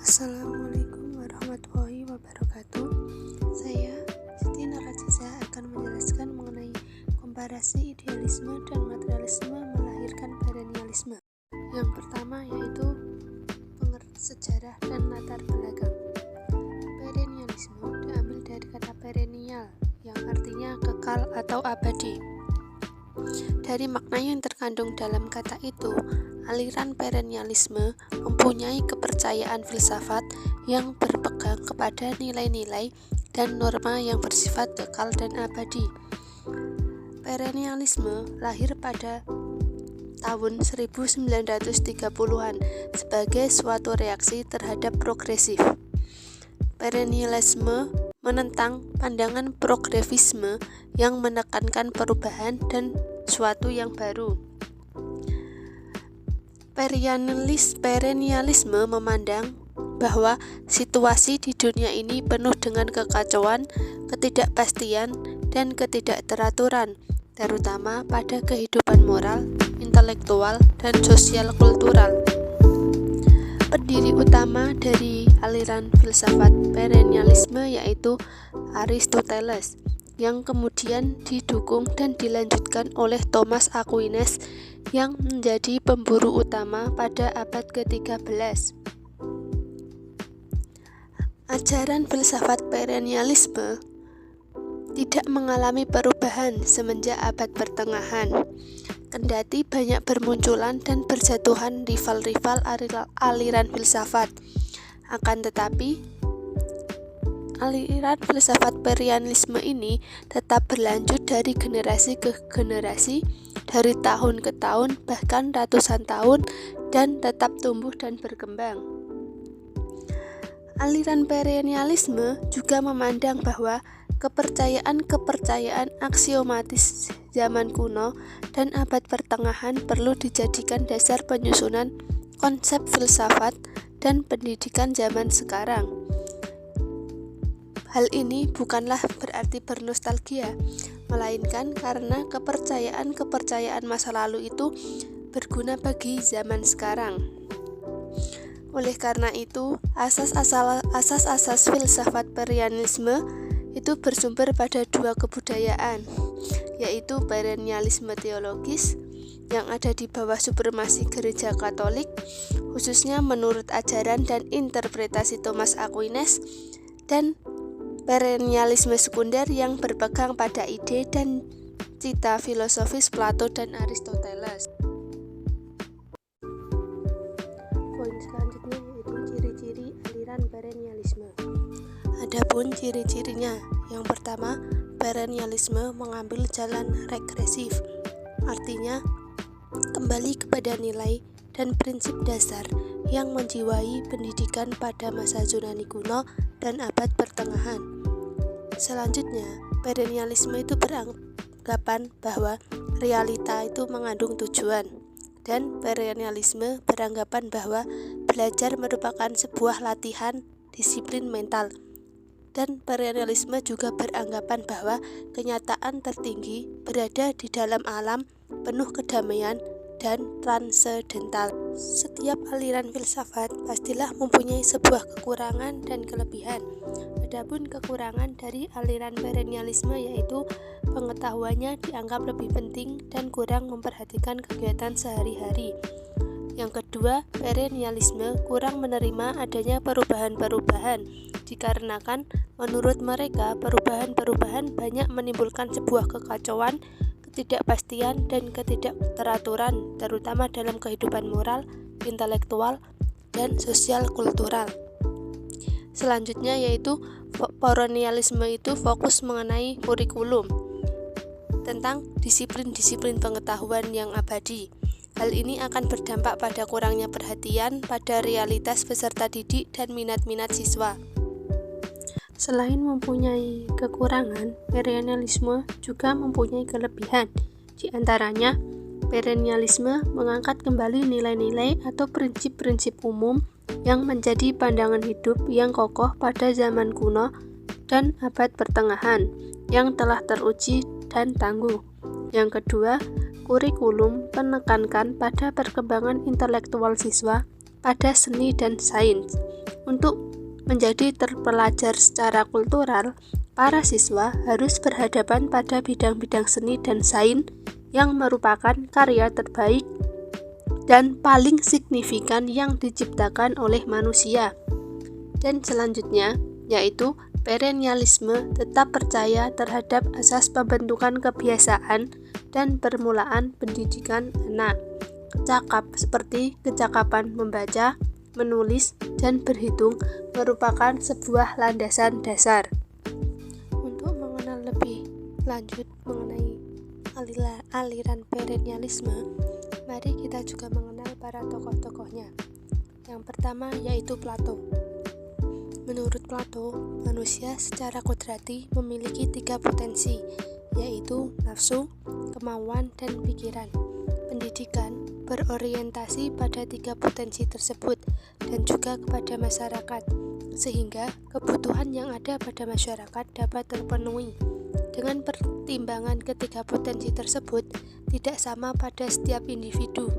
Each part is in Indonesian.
Assalamualaikum warahmatullahi wabarakatuh. Saya Siti Nurajiza akan menjelaskan mengenai komparasi idealisme dan materialisme melahirkan perennialisme. Yang pertama yaitu sejarah dan latar belakang. Perennialisme diambil dari kata perennial yang artinya kekal atau abadi. Dari makna yang terkandung dalam kata itu, aliran perennialisme mempunyai kepercayaan filsafat yang berpegang kepada nilai-nilai dan norma yang bersifat kekal dan abadi. Perennialisme lahir pada tahun 1930-an sebagai suatu reaksi terhadap progresif. Perennialisme menentang pandangan progresifisme yang menekankan perubahan dan suatu yang baru. Perennialisme memandang bahwa situasi di dunia ini penuh dengan kekacauan, ketidakpastian, dan ketidakteraturan, terutama pada kehidupan moral, intelektual, dan sosial kultural. Pendiri utama dari aliran filsafat perennialisme yaitu Aristoteles, yang kemudian didukung dan dilanjutkan oleh Thomas Aquinas yang menjadi pemburu utama pada abad ke-13. Ajaran filsafat perennialisme tidak mengalami perubahan semenjak abad pertengahan, kendati banyak bermunculan dan berjatuhan rival-rival aliran filsafat. Akan tetapi, aliran filsafat perennialisme ini tetap berlanjut dari generasi ke generasi, dari tahun ke tahun, bahkan ratusan tahun, dan tetap tumbuh dan berkembang. Aliran perennialisme juga memandang bahwa kepercayaan aksiomatis zaman kuno dan abad pertengahan perlu dijadikan dasar penyusunan konsep filsafat dan pendidikan zaman sekarang. Hal ini bukanlah berarti bernostalgia, melainkan karena kepercayaan masa lalu itu berguna bagi zaman sekarang. Oleh karena itu, asas-asas filsafat perennialisme itu bersumber pada dua kebudayaan, yaitu perennialisme teologis yang ada di bawah supremasi gereja Katolik, khususnya menurut ajaran dan interpretasi Thomas Aquinas, dan perennialisme sekunder yang berpegang pada ide dan cita filosofis Plato dan Aristoteles. Poin selanjutnya yaitu ciri-ciri aliran perennialisme. Adapun ciri-cirinya, yang pertama, perennialisme mengambil jalan regresif, artinya kembali kepada nilai dan prinsip dasar yang menjiwai pendidikan pada masa Yunani kuno dan abad pertengahan. Selanjutnya, perennialisme itu beranggapan bahwa realita itu mengandung tujuan, dan perennialisme beranggapan bahwa belajar merupakan sebuah latihan disiplin mental. Dan perennialisme juga beranggapan bahwa kenyataan tertinggi berada di dalam alam penuh kedamaian dan transendental. Setiap aliran filsafat pastilah mempunyai sebuah kekurangan dan kelebihan. Adapun kekurangan dari aliran perennialisme yaitu pengetahuannya dianggap lebih penting dan kurang memperhatikan kegiatan sehari-hari. Yang kedua, perennialisme kurang menerima adanya perubahan-perubahan, dikarenakan menurut mereka perubahan-perubahan banyak menimbulkan sebuah kekacauan, ketidakpastian, dan ketidakteraturan, terutama dalam kehidupan moral, intelektual, dan sosial kultural. Selanjutnya yaitu perennialisme itu fokus mengenai kurikulum tentang disiplin-disiplin pengetahuan yang abadi. Hal ini akan berdampak pada kurangnya perhatian pada realitas peserta didik dan minat-minat siswa. Selain mempunyai kekurangan, perennialisme juga mempunyai kelebihan. Di antaranya, perennialisme mengangkat kembali nilai-nilai atau prinsip-prinsip umum yang menjadi pandangan hidup yang kokoh pada zaman kuno dan abad pertengahan, yang telah teruji dan tangguh. Yang kedua, kurikulum menekankan pada perkembangan intelektual siswa, pada seni dan sains. Untuk menjadi terpelajar secara kultural, para siswa harus berhadapan pada bidang-bidang seni dan sains yang merupakan karya terbaik dan paling signifikan yang diciptakan oleh manusia. Dan selanjutnya, yaitu perennialisme tetap percaya terhadap asas pembentukan kebiasaan dan permulaan pendidikan anak. Cakap seperti kecakapan membaca, menulis, dan berhitung merupakan sebuah landasan dasar. Untuk mengenal lebih lanjut mengenai aliran perennialisme, mari kita juga mengenal para tokoh-tokohnya. Yang pertama yaitu Plato. Menurut Plato, manusia secara kodrati memiliki 3 potensi, yaitu nafsu, kemauan, dan pikiran. Pendidikan berorientasi pada 3 potensi tersebut dan juga kepada masyarakat, sehingga kebutuhan yang ada pada masyarakat dapat terpenuhi. Dengan pertimbangan ketiga potensi tersebut tidak sama pada setiap individu.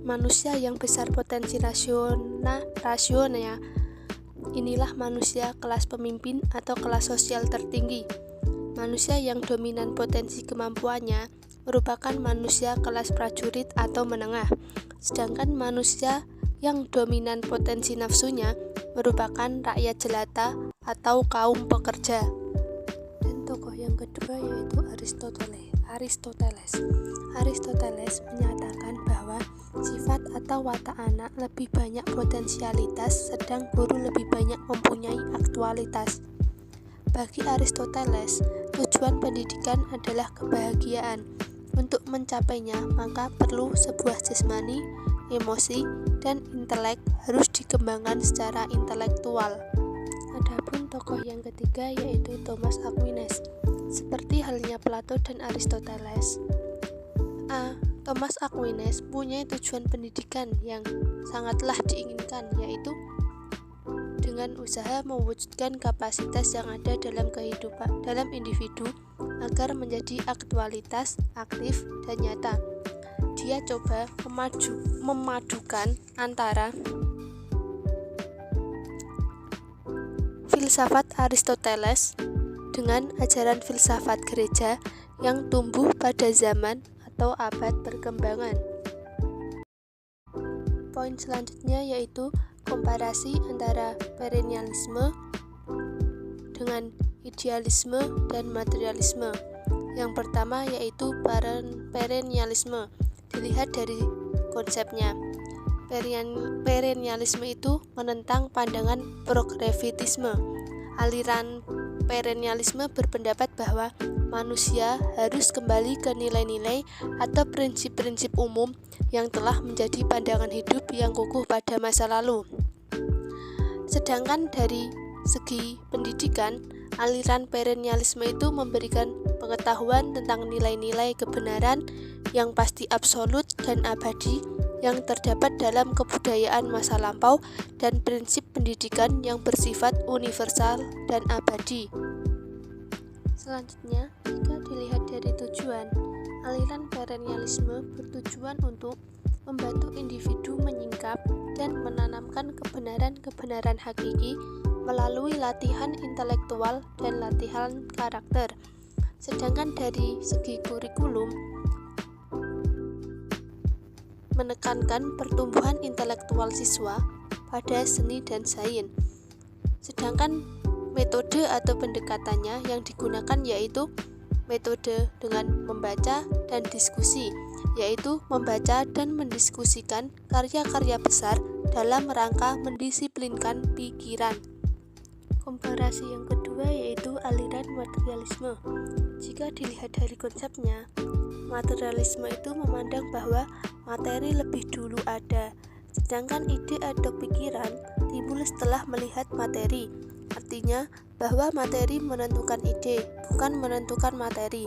Manusia yang besar potensi rasionalnya, inilah manusia kelas pemimpin atau kelas sosial tertinggi. Manusia yang dominan potensi kemampuannya merupakan manusia kelas prajurit atau menengah, sedangkan manusia yang dominan potensi nafsunya merupakan rakyat jelata atau kaum pekerja. Dan tokoh yang kedua yaitu Aristoteles menyatakan bahwa sifat atau watak anak lebih banyak potensialitas, sedang guru lebih banyak mempunyai aktualitas. Bagi Aristoteles, tujuan pendidikan adalah kebahagiaan. Untuk mencapainya, maka perlu sebuah jasmani, emosi, dan intelek harus dikembangkan secara intelektual. Adapun tokoh yang ketiga yaitu Thomas Aquinas. Seperti halnya Plato dan Aristoteles, Thomas Aquinas punya tujuan pendidikan yang sangatlah diinginkan, yaitu dengan usaha mewujudkan kapasitas yang ada dalam individu agar menjadi aktualitas, aktif, dan nyata. Dia coba memadukan antara filsafat Aristoteles dengan ajaran filsafat gereja yang tumbuh pada zaman atau abad perkembangan. Poin selanjutnya yaitu komparasi antara perennialisme dengan idealisme dan materialisme. Yang pertama yaitu perennialisme. Dilihat dari konsepnya. Perennialisme itu menentang pandangan progresivisme. Aliran perennialisme berpendapat bahwa manusia harus kembali ke nilai-nilai atau prinsip-prinsip umum yang telah menjadi pandangan hidup yang kukuh pada masa lalu. Sedangkan dari segi pendidikan, aliran perennialisme itu memberikan pengetahuan tentang nilai-nilai kebenaran yang pasti absolut dan abadi yang terdapat dalam kebudayaan masa lampau dan prinsip pendidikan yang bersifat universal dan abadi. Selanjutnya, jika dilihat dari tujuan, aliran perennialisme bertujuan untuk membantu individu menyingkap dan menanamkan kebenaran-kebenaran hakiki melalui latihan intelektual dan latihan karakter. Sedangkan dari segi kurikulum, menekankan pertumbuhan intelektual siswa pada seni dan sains. Sedangkan metode atau pendekatannya yang digunakan yaitu metode dengan membaca dan diskusi, yaitu membaca dan mendiskusikan karya-karya besar dalam rangka mendisiplinkan pikiran. Komparasi yang kedua yaitu aliran materialisme. Jika dilihat dari konsepnya, materialisme itu memandang bahwa materi lebih dulu ada, sedangkan ide atau pikiran timbul setelah melihat materi. Artinya bahwa materi menentukan ide, bukan menentukan materi.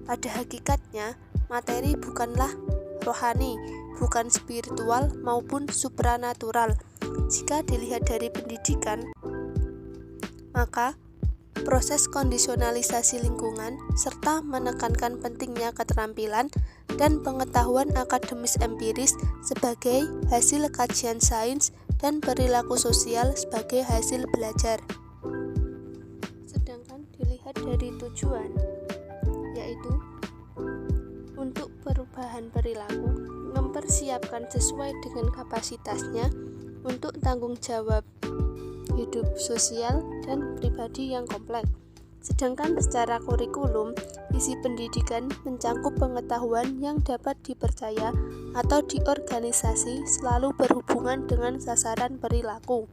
Pada hakikatnya, materi bukanlah rohani, bukan spiritual maupun supranatural. Jika dilihat dari pendidikan, maka proses kondisionalisasi lingkungan serta menekankan pentingnya keterampilan dan pengetahuan akademis empiris sebagai hasil kajian sains dan perilaku sosial sebagai hasil belajar. Sedangkan dilihat dari tujuan, yaitu untuk perubahan perilaku, mempersiapkan sesuai dengan kapasitasnya untuk tanggung jawab hidup sosial dan pribadi yang kompleks. Sedangkan secara kurikulum, isi pendidikan mencangkup pengetahuan yang dapat dipercaya atau diorganisasi selalu berhubungan dengan sasaran perilaku.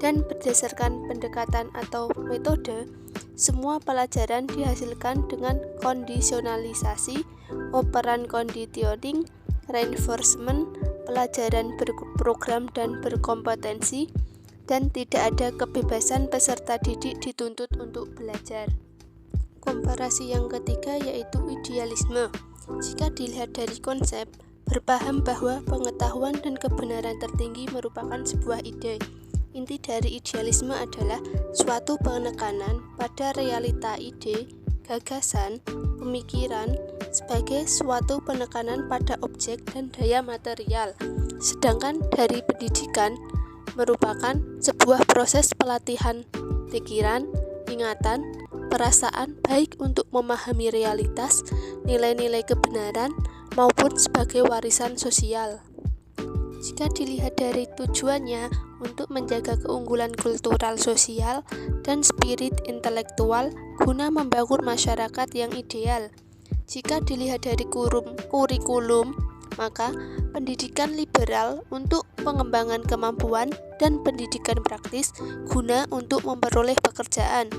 Dan berdasarkan pendekatan atau metode, semua pelajaran dihasilkan dengan kondisionalisasi, operan conditioning, reinforcement, pelajaran berprogram dan berkompetensi, dan tidak ada kebebasan peserta didik dituntut untuk belajar. Komparasi yang ketiga yaitu idealisme. Jika dilihat dari konsep, berpaham bahwa pengetahuan dan kebenaran tertinggi merupakan sebuah ide. Inti dari idealisme adalah suatu penekanan pada realita ide, gagasan, pemikiran sebagai suatu penekanan pada objek dan daya material. Sedangkan dari pendidikan merupakan sebuah proses pelatihan pikiran, ingatan, perasaan baik untuk memahami realitas, nilai-nilai kebenaran maupun sebagai warisan sosial. Jika dilihat dari tujuannya untuk menjaga keunggulan kultural sosial dan spirit intelektual guna membangun masyarakat yang ideal. Jika dilihat dari kurikulum, maka pendidikan liberal untuk pengembangan kemampuan dan pendidikan praktis guna untuk memperoleh pekerjaan.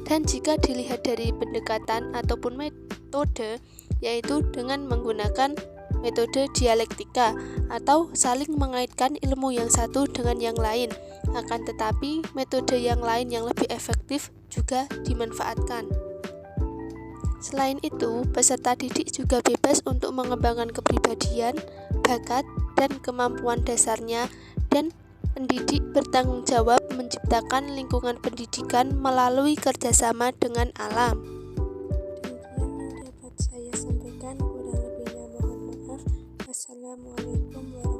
Dan jika dilihat dari pendekatan ataupun metode, yaitu dengan menggunakan metode dialektika atau saling mengaitkan ilmu yang satu dengan yang lain. Akan tetapi metode yang lain yang lebih efektif juga dimanfaatkan. Selain itu, peserta didik juga bebas untuk mengembangkan kepribadian, bakat, dan kemampuan dasarnya, dan pendidik bertanggung jawab menciptakan lingkungan pendidikan melalui kerjasama dengan alam. Demikian yang dapat saya sampaikan, kurang lebihnya mohon maaf. Wassalamualaikum warahmatullahi wabarakatuh.